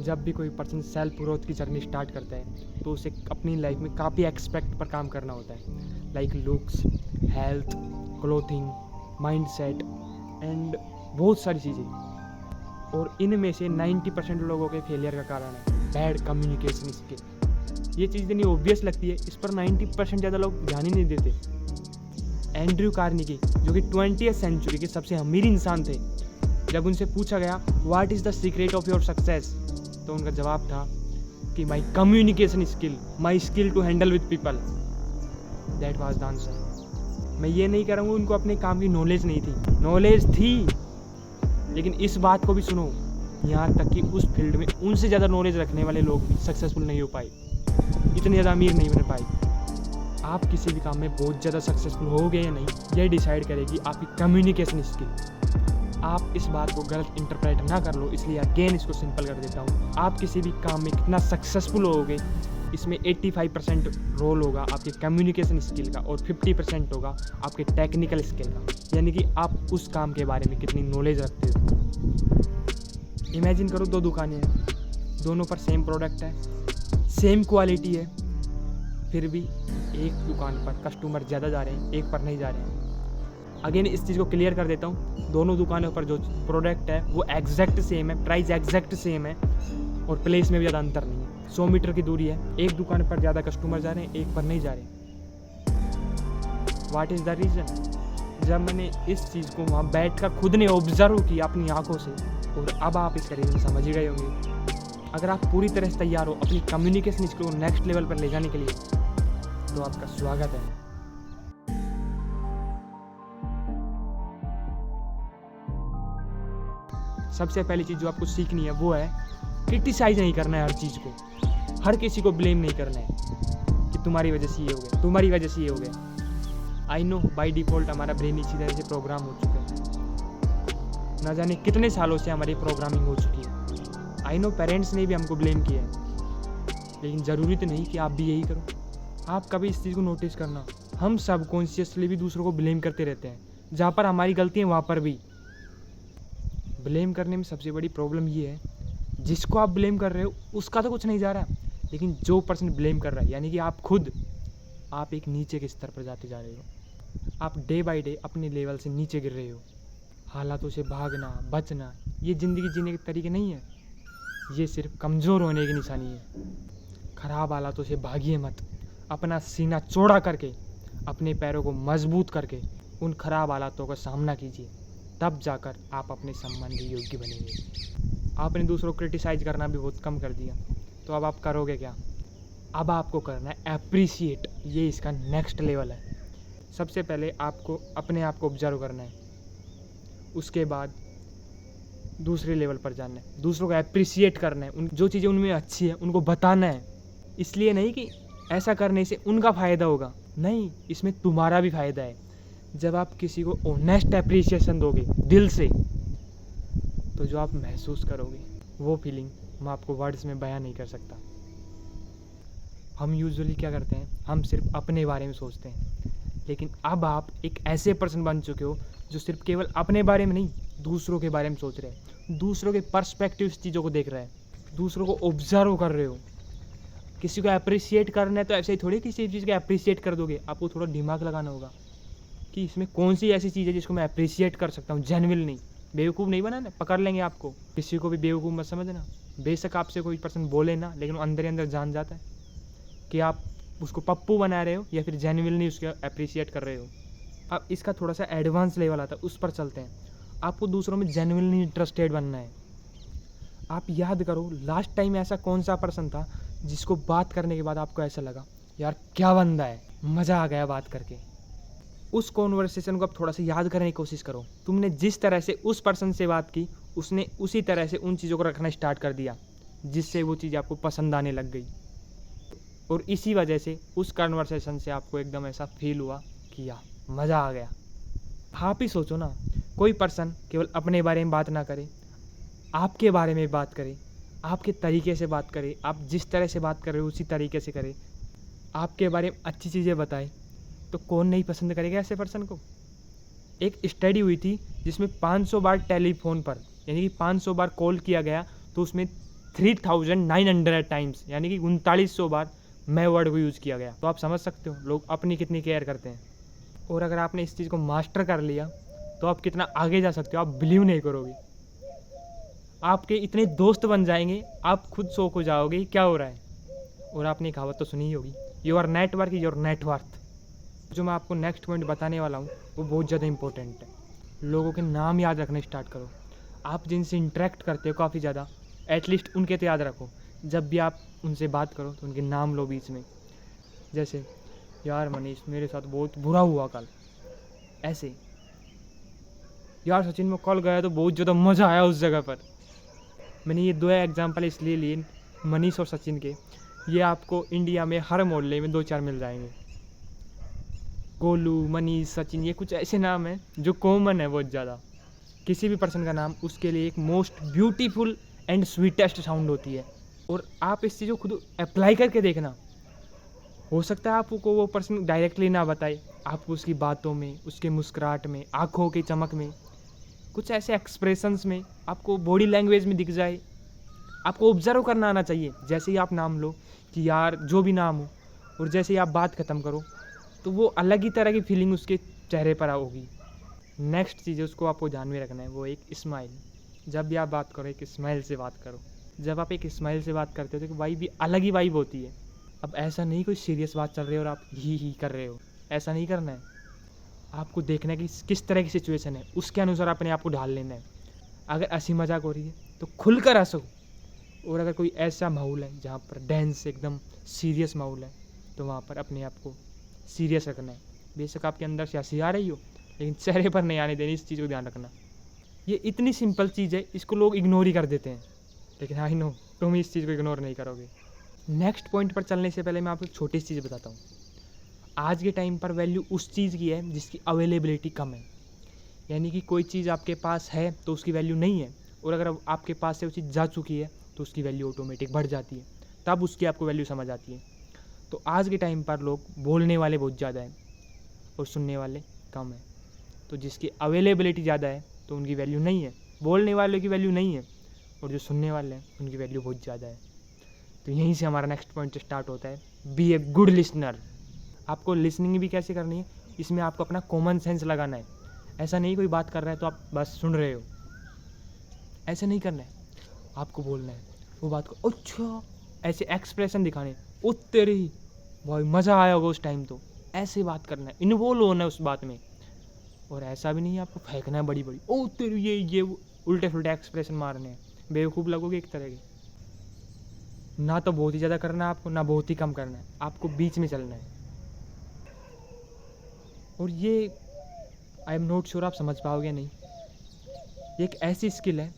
जब भी कोई पर्सन सेल्फ ग्रोथ की जर्नी स्टार्ट करता है तो उसे अपनी लाइफ में काफ़ी एक्सपेक्ट पर काम करना होता है, like looks, health, clothing, mindset and बहुत सारी चीज़ें। और इनमें से 90% लोगों के फेलियर का कारण है बैड कम्युनिकेशन स्किल। ये चीज़ इतनी ऑब्वियस लगती है, इस पर 90% ज़्यादा लोग ध्यान ही नहीं देते। एंड्रयू कार्नेगी जो कि 20वीं सेंचुरी के सबसे अमीर इंसान थे, जब उनसे पूछा गया what is the secret of your success, तो उनका जवाब था कि my communication skill, my skill to handle with people, that was the answer. मैं ये नहीं कह रहा हूँ उनको अपने काम की नॉलेज नहीं थी, नॉलेज थी, लेकिन इस बात को भी सुनो, यहाँ तक कि उस फील्ड में उनसे ज़्यादा नॉलेज रखने वाले लोग भी सक्सेसफुल नहीं हो पाए, इतने ज़्यादा अमीर नहीं बन पाए। आप किसी भी काम में बहुत ज़्यादा सक्सेसफुल होगे या नहीं, ये डिसाइड करेगी आपकी कम्युनिकेशन स्किल। आप इस बात को गलत इंटरप्रेट ना कर लो, इसलिए अगेन इसको सिंपल कर देता हूँ। आप किसी भी काम में कितना सक्सेसफुल होगे, इसमें 85% रोल होगा आपके कम्युनिकेशन स्किल का और 50% होगा आपके टेक्निकल स्किल का, यानी कि आप उस काम के बारे में कितनी नॉलेज रखते हो। इमेजिन करो 2 दुकानें हैं, दोनों पर सेम प्रोडक्ट है, सेम क्वालिटी है, फिर भी एक दुकान पर कस्टमर ज़्यादा जा रहे हैं, एक पर नहीं जा रहे हैं। अगेन इस चीज़ को क्लियर कर देता हूँ, दोनों दुकानों पर जो प्रोडक्ट है वो एग्जैक्ट सेम है, प्राइस एग्जैक्ट सेम है और प्लेस में भी ज़्यादा अंतर नहीं है, 100 मीटर की दूरी है। एक दुकान पर ज़्यादा कस्टमर जा रहे हैं, एक पर नहीं जा रहे हैं। What is the reason? जब मैंने इस चीज़ को वहाँ बैठ कर खुद ने ऑब्जर्व किया अपनी आंखों से, और अब आप इसका रीज़न समझ ही गए होंगे। अगर आप पूरी तरह से तैयार हो अपनी कम्युनिकेशन स्किल को नेक्स्ट लेवल पर ले जाने के लिए, तो आपका स्वागत है। सबसे पहली चीज़ जो आपको सीखनी है वो है क्रिटिसाइज नहीं करना है हर चीज़ को, हर किसी को ब्लेम नहीं करना है कि तुम्हारी वजह से ये हो गया, तुम्हारी वजह से ये हो गया। आई नो बाय डिफ़ॉल्ट हमारा ब्रेन इसी तरह से प्रोग्राम हो चुका है, ना जाने कितने सालों से हमारी प्रोग्रामिंग हो चुकी है। आई नो पेरेंट्स ने भी हमको ब्लेम किया है, लेकिन ज़रूरी तो नहीं कि आप भी यही करो। आप कभी इस चीज़ को नोटिस करना, हम सबकॉन्शियसली भी दूसरों को ब्लेम करते रहते हैं, जहाँ पर हमारी गलती है वहाँ पर भी। ब्लेम करने में सबसे बड़ी प्रॉब्लम ये है, जिसको आप ब्लेम कर रहे हो उसका तो कुछ नहीं जा रहा, लेकिन जो पर्सन ब्लेम कर रहा है यानी कि आप खुद, आप एक नीचे के स्तर पर जाते जा रहे हो। आप डे बाय डे अपने लेवल से नीचे गिर रहे हो। हालातों से भागना, बचना, ये ज़िंदगी जीने के तरीके नहीं है, ये सिर्फ कमज़ोर होने की निशानी है। ख़राब हालातों से भागिए मत, अपना सीना चौड़ा करके, अपने पैरों को मजबूत करके उन ख़राब हालातों का सामना कीजिए, तब जाकर आप अपने सम्मान के योग्य बनेंगे। आपने दूसरों को क्रिटिसाइज करना भी बहुत कम कर दिया, तो अब आप करोगे क्या? अब आपको करना है अप्रिशिएट, ये इसका नेक्स्ट लेवल है। सबसे पहले आपको अपने आप को ऑब्जर्व करना है, उसके बाद दूसरे लेवल पर जाना है, दूसरों को अप्रिशिएट करना है, उन जो चीज़ें उनमें अच्छी है उनको बताना है। इसलिए नहीं कि ऐसा करने से उनका फ़ायदा होगा, नहीं, इसमें तुम्हारा भी फ़ायदा है। जब आप किसी को ऑनेस्ट अप्रिसिएशन दोगे दिल से, तो जो आप महसूस करोगे वो फीलिंग मैं आपको वर्ड्स में बयां नहीं कर सकता। हम यूजुअली क्या करते हैं, हम सिर्फ अपने बारे में सोचते हैं, लेकिन अब आप एक ऐसे पर्सन बन चुके हो जो सिर्फ केवल अपने बारे में नहीं, दूसरों के बारे में सोच रहे हैं, दूसरों के पर्सपेक्टिव चीज़ों को देख रहे हैं, दूसरों को ऑब्जर्व कर रहे हो। किसी को अप्रिशिएट करना है तो ऐसे ही थोड़ी किसी चीज़ को अप्रिशिएट कर दोगे, आपको थोड़ा दिमाग लगाना होगा कि इसमें कौन सी ऐसी चीज़ है जिसको मैं अप्रिशिएट कर सकता हूँ, जेन्युइन नहीं। बेवकूफ़ नहीं बनाना, पकड़ लेंगे आपको। किसी को भी बेवकूफ़ मत समझना, बेशक आपसे कोई पर्सन बोले ना, लेकिन वो अंदर ही अंदर जान जाता है कि आप उसको पप्पू बना रहे हो या फिर जेन्युइनली उसको अप्रिशिएट कर रहे हो। अब इसका थोड़ा सा एडवांस लेवल आता है, उस पर चलते हैं। आपको दूसरों में जेन्युइनली इंटरेस्टेड बनना है। आप याद करो लास्ट टाइम ऐसा कौन सा पर्सन था जिसको बात करने के बाद आपको ऐसा लगा यार क्या बंदा है, मज़ा आ गया बात करके। उस कॉन्वर्सेशन को आप थोड़ा सा याद करने की कोशिश करो। तुमने जिस तरह से उस पर्सन से बात की, उसने उसी तरह से उन चीज़ों को रखना स्टार्ट कर दिया जिससे वो चीज़ आपको पसंद आने लग गई, और इसी वजह से उस कन्वर्सेशन से आपको एकदम ऐसा फील हुआ कि यार मज़ा आ गया। आप ही सोचो ना, कोई पर्सन केवल अपने बारे में बात ना करे, आपके बारे में बात करे, आपके तरीके से बात करे, आप जिस तरह से बात कर रहे हो उसी तरीके से करे, आपके बारे में अच्छी चीज़ें बताए, तो कौन नहीं पसंद करेगा ऐसे पर्सन को। एक स्टडी हुई थी जिसमें 500 बार टेलीफोन पर यानी कि 500 बार कॉल किया गया, तो उसमें 3900 टाइम्स, यानी कि 3900 बार मैं वर्ड को यूज़ किया गया। तो आप समझ सकते हो लोग अपनी कितनी केयर करते हैं। और अगर आपने इस चीज़ को मास्टर कर लिया तो आप कितना आगे जा सकते हो, आप बिलीव नहीं करोगे। आपके इतने दोस्त बन जाएंगे, आप खुद शौक हो जाओगे क्या हो रहा है। और आपने कहावत तो सुनी ही होगी, your network is your net worth. जो मैं आपको नेक्स्ट पॉइंट बताने वाला हूँ वो बहुत ज़्यादा इंपॉर्टेंट है। लोगों के नाम याद रखना स्टार्ट करो। आप जिनसे इंटरेक्ट करते हो काफ़ी ज़्यादा, एटलीस्ट उनके तो याद रखो। जब भी आप उनसे बात करो तो उनके नाम लो बीच में। जैसे यार मनीष, मेरे साथ बहुत बुरा हुआ कल, ऐसे। यार सचिन, मैं कल गया तो बहुत ज़्यादा मज़ा आया उस जगह पर। मैंने ये दो एग्जाम्पल इसलिए लिए मनीष और सचिन के, ये आपको इंडिया में हर मोहल्ले में 2-4 मिल जाएंगे। गोलू, मनीष, सचिन, ये कुछ ऐसे नाम हैं जो कॉमन है बहुत ज़्यादा। किसी भी पर्सन का नाम उसके लिए एक most beautiful and sweetest sound होती है। और आप इस चीज़ को खुद अप्लाई करके देखना। हो सकता है आपको वो पर्सन डायरेक्टली ना बताए, आपको उसकी बातों में, उसके मुस्कुराहट में, आँखों की चमक में, कुछ ऐसे एक्सप्रेशंस में, आपको बॉडी लैंग्वेज में दिख जाए। आपको ऑब्जर्व करना आना चाहिए। जैसे ही आप नाम लो कि यार जो भी नाम हो, और जैसे ही आप बात ख़त्म करो तो वो अलग ही तरह की फीलिंग उसके चेहरे पर होगी। नेक्स्ट चीज़ उसको आपको ध्यान में रखना है, वो एक स्माइल। जब भी आप बात करो एक स्माइल से बात करो। जब आप एक स्माइल से बात करते हो तो वाइब भी अलग ही वाइब होती है। अब ऐसा नहीं कोई सीरियस बात चल रही है और आप ही कर रहे हो, ऐसा नहीं करना है। आपको देखना है कि किस तरह की सिचुएशन है, उसके अनुसार अपने आप को ढाल लेना है। अगर हंसी मजाक हो रही है तो खुलकर हंसो। और अगर कोई ऐसा माहौल है जहाँ पर डांस एकदम सीरियस माहौल है तो वहाँ पर अपने आप को सीरियस रखना है। बेशक आपके अंदर से हंसी आ रही हो लेकिन चेहरे पर नहीं आने देनी, इस चीज़ को ध्यान रखना। ये इतनी सिंपल चीज़ है, इसको लोग इग्नोर ही कर देते हैं, लेकिन आई नो तुम इस चीज़ को इग्नोर नहीं करोगे। नेक्स्ट पॉइंट पर चलने से पहले मैं आपको एक छोटी सी चीज़ बताता हूँ। आज के टाइम पर वैल्यू उस चीज़ की है जिसकी अवेलेबिलिटी कम है। यानी कि कोई चीज़ आपके पास है तो उसकी वैल्यू नहीं है, और अगर आपके पास से वो चीज़ जा चुकी है तो उसकी वैल्यू ऑटोमेटिक बढ़ जाती है, तब उसकी आपको वैल्यू समझ आती है। तो आज के टाइम पर लोग बोलने वाले बहुत ज़्यादा हैं और सुनने वाले कम हैं। तो जिसकी अवेलेबिलिटी ज़्यादा है तो उनकी वैल्यू नहीं है, बोलने वालों की वैल्यू नहीं है, और जो सुनने वाले हैं उनकी वैल्यू बहुत ज़्यादा है। तो यहीं से हमारा नेक्स्ट पॉइंट स्टार्ट होता है, बी ए गुड लिसनर। आपको लिसनिंग भी कैसे करनी है, इसमें आपको अपना कॉमन सेंस लगाना है। ऐसा नहीं कोई बात कर रहा है तो आप बस सुन रहे हो, ऐसा नहीं करना है। आपको बोलना है वो बात को, अच्छा ऐसे एक्सप्रेशन दिखाने, ओ तेरी भाई मज़ा आया होगा उस टाइम, तो ऐसे बात करना है, इन्वॉल्व होना है उस बात में। और ऐसा भी नहीं है आपको फेंकना है बड़ी बड़ी, ओ तेरी ये उल्टे फुल्टे एक्सप्रेशन मारने हैं, बेवकूफ़ लगोगे एक तरह के। ना तो बहुत ही ज़्यादा करना है आपको, ना बहुत ही कम करना है, आपको बीच में चलना है। और ये आई एम नॉट श्योर आप समझ पाओगे नहीं, ये एक ऐसी स्किल है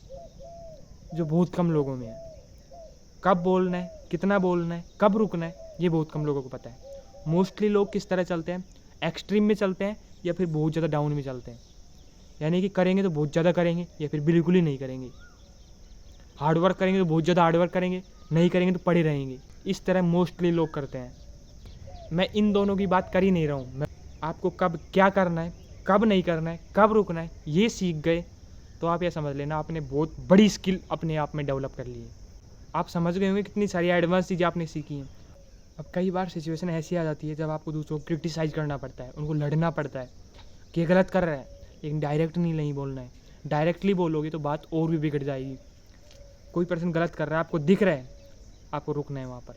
जो बहुत कम लोगों में है। कब बोलना है, कितना बोलना है, कब रुकना है, ये बहुत कम लोगों को पता है। मोस्टली लोग किस तरह चलते हैं, एक्सट्रीम में चलते हैं या फिर बहुत ज़्यादा डाउन में चलते हैं। यानी कि करेंगे तो बहुत ज़्यादा करेंगे या फिर बिल्कुल ही नहीं करेंगे। हार्डवर्क करेंगे तो बहुत ज़्यादा हार्डवर्क करेंगे, नहीं करेंगे तो पड़े रहेंगे। इस तरह मोस्टली लोग करते हैं। मैं इन दोनों की बात कर ही नहीं रहा हूँ। मैं आपको कब क्या करना है, कब नहीं करना है, कब रुकना है, ये सीख गए तो आप ये समझ लेना आपने बहुत बड़ी स्किल अपने आप में डेवलप कर ली है। आप समझ गए होंगे कितनी सारी एडवांस चीज़ें आपने सीखी हैं। अब कई बार सिचुएशन ऐसी आ जाती है जब आपको दूसरों को क्रिटिसाइज़ करना पड़ता है, उनको लड़ना पड़ता है कि ये गलत कर रहा है, लेकिन डायरेक्ट नहीं बोलना है। डायरेक्टली बोलोगे तो बात और भी बिगड़ जाएगी। कोई पर्सन गलत कर रहा है, आपको दिख रहा है, आपको रुकना है वहाँ पर,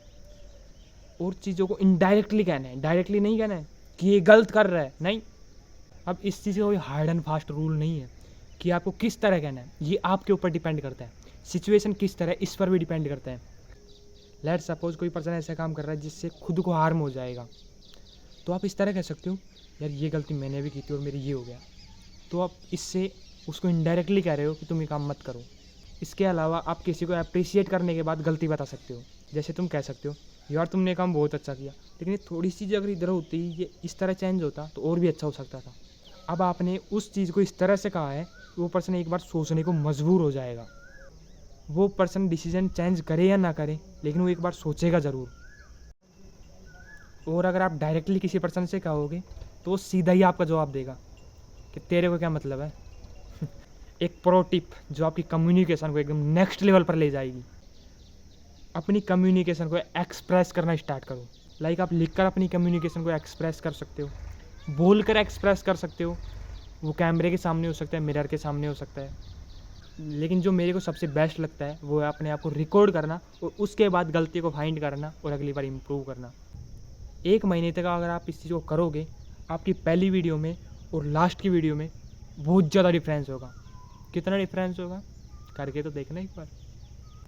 और चीज़ों को इनडायरेक्टली कहना है, डायरेक्टली नहीं कहना है कि ये गलत कर रहा है, नहीं। अब इस चीज़ का कोई हार्ड एंड फास्ट रूल नहीं है कि आपको किस तरह कहना है, ये आपके ऊपर डिपेंड करता है। सिचुएशन किस तरह, इस पर भी डिपेंड करता है। लेट सपोज कोई पर्सन ऐसा काम कर रहा है जिससे खुद को हार्म हो जाएगा, तो आप इस तरह कह सकते हो यार ये गलती मैंने भी की थी और मेरी ये हो गया, तो आप इससे उसको इनडायरेक्टली कह रहे हो कि तुम ये काम मत करो। इसके अलावा आप किसी को अप्रिशिएट करने के बाद गलती बता सकते हो। जैसे तुम कह सकते हो यार तुमने काम बहुत अच्छा किया, लेकिन ये थोड़ी सी चीज़ अगर इधर होती, ये इस तरह चेंज होता तो और भी अच्छा हो सकता था। अब आपने उस चीज़ को इस तरह से कहा है कि वो पर्सन एक बार सोचने को मजबूर हो जाएगा। वो पर्सन डिसीजन चेंज करे या ना करे, लेकिन वो एक बार सोचेगा ज़रूर। और अगर आप डायरेक्टली किसी पर्सन से कहोगे तो वो सीधा ही आपका जवाब देगा कि तेरे को क्या मतलब है। एक प्रो टिप जो आपकी कम्युनिकेशन को एकदम नेक्स्ट लेवल पर ले जाएगी। अपनी कम्युनिकेशन को एक्सप्रेस करना स्टार्ट करो। लाइक आप लिखकर अपनी कम्युनिकेशन को एक्सप्रेस कर सकते हो, बोलकर एक्सप्रेस कर सकते हो। वो कैमरे के सामने हो सकता है, मिरर के सामने हो सकता है, लेकिन जो मेरे को सबसे बेस्ट लगता है वो है अपने आप को रिकॉर्ड करना और उसके बाद गलती को फाइंड करना और अगली बार इम्प्रूव करना। 1 महीने तक अगर आप इस चीज़ को करोगे, आपकी पहली वीडियो में और लास्ट की वीडियो में बहुत ज़्यादा डिफरेंस होगा। कितना डिफरेंस होगा करके तो देखना एक बार।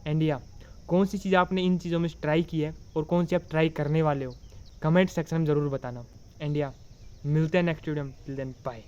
एंड या कौन सी चीज़ आपने इन चीज़ों में ट्राई की है और कौन सी आप ट्राई करने वाले हो, कमेंट सेक्शन में ज़रूर बताना। एंड या मिलते हैं नेक्स्ट वीडियो में। Till then bye.